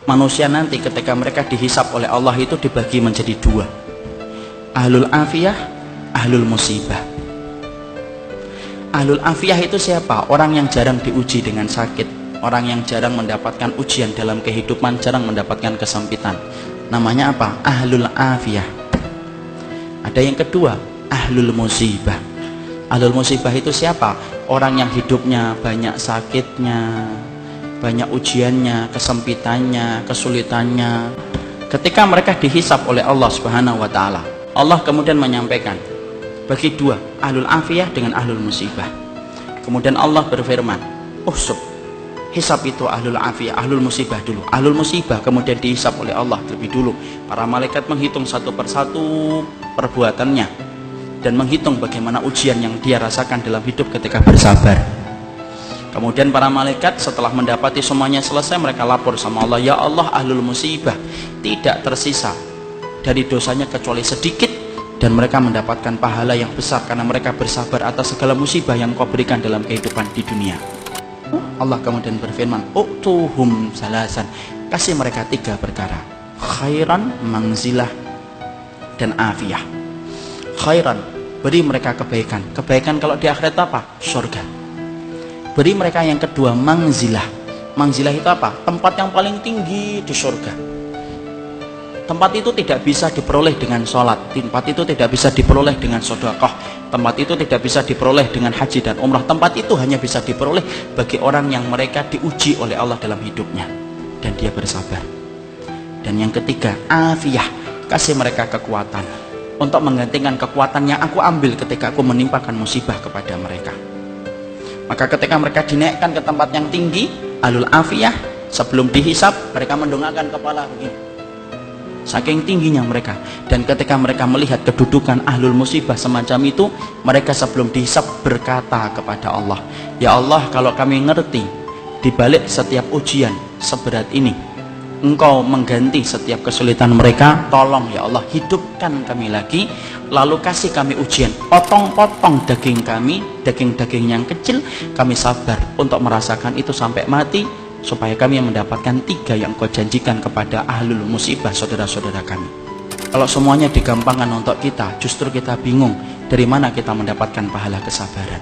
Manusia nanti ketika mereka dihisap oleh Allah itu dibagi menjadi dua, ahlul afiyah, ahlul musibah. Ahlul afiyah itu siapa? Orang yang jarang diuji dengan sakit, orang yang jarang mendapatkan ujian dalam kehidupan, jarang mendapatkan kesempitan. Namanya apa? Ahlul afiyah. Ada yang kedua, ahlul musibah. Ahlul musibah itu siapa? Orang yang hidupnya banyak sakitnya, banyak ujiannya, kesempitannya, kesulitannya. Ketika mereka dihisap oleh Allah Subhanahu wa taala, Allah kemudian menyampaikan bagi dua, ahlul afiyah dengan ahlul musibah. Kemudian Allah berfirman, hisap itu ahlul afiyah, ahlul musibah dulu. Ahlul musibah kemudian dihisap oleh Allah terlebih dulu. Para malaikat menghitung satu persatu perbuatannya dan menghitung bagaimana ujian yang dia rasakan dalam hidup ketika bersabar. Kemudian para malaikat setelah mendapati semuanya selesai, mereka lapor sama Allah, ya Allah, ahlul musibah tidak tersisa dari dosanya kecuali sedikit, dan mereka mendapatkan pahala yang besar karena mereka bersabar atas segala musibah yang kau berikan dalam kehidupan di dunia. Allah kemudian berfirman, u'tuhum salasan, kasih mereka tiga perkara, khairan, manzilah, dan afiyah. Khairan, beri mereka kebaikan. Kebaikan kalau di akhirat apa? Surga. Beri mereka yang kedua, manzilah. Manzilah itu apa? Tempat yang paling tinggi di surga. Tempat itu tidak bisa diperoleh dengan sholat, tempat itu tidak bisa diperoleh dengan sedekah, tempat itu tidak bisa diperoleh dengan haji dan umrah. Tempat itu hanya bisa diperoleh bagi orang yang mereka diuji oleh Allah dalam hidupnya dan dia bersabar. Dan yang ketiga, afiyah, kasih mereka kekuatan untuk menggantikan kekuatan yang aku ambil ketika aku menimpakan musibah kepada mereka. Maka ketika mereka dinaikkan ke tempat yang tinggi, ahlul afiyah, sebelum dihisap mereka mendongakkan kepala begini, saking tingginya mereka. Dan ketika mereka melihat kedudukan ahlul musibah semacam itu, mereka sebelum dihisap berkata kepada Allah, ya Allah, kalau kami ngerti di balik setiap ujian seberat ini Engkau mengganti setiap kesulitan mereka, tolong ya Allah, hidupkan kami lagi, lalu kasih kami ujian, potong-potong daging kami, daging-daging yang kecil, kami sabar untuk merasakan itu sampai mati, supaya kami mendapatkan tiga yang kau janjikan kepada ahlul musibah, saudara-saudara kami. Kalau semuanya digampangkan untuk kita, justru kita bingung dari mana kita mendapatkan pahala kesabaran.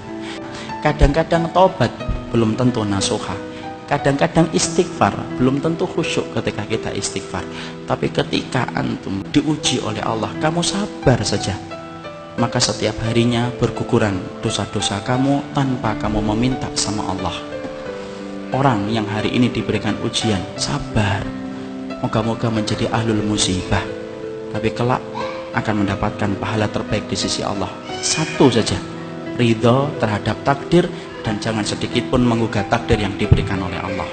Kadang-kadang taubat belum tentu nasuha, kadang-kadang istighfar belum tentu khusyuk ketika kita istighfar. Tapi ketika antum diuji oleh Allah, kamu sabar saja, maka setiap harinya berguguran dosa-dosa kamu tanpa kamu meminta sama Allah. Orang yang hari ini diberikan ujian, sabar, moga-moga menjadi ahlul musibah, tapi kelak akan mendapatkan pahala terbaik di sisi Allah. Satu saja, ridho terhadap takdir, dan jangan sedikit pun menggugat takdir yang diberikan oleh Allah.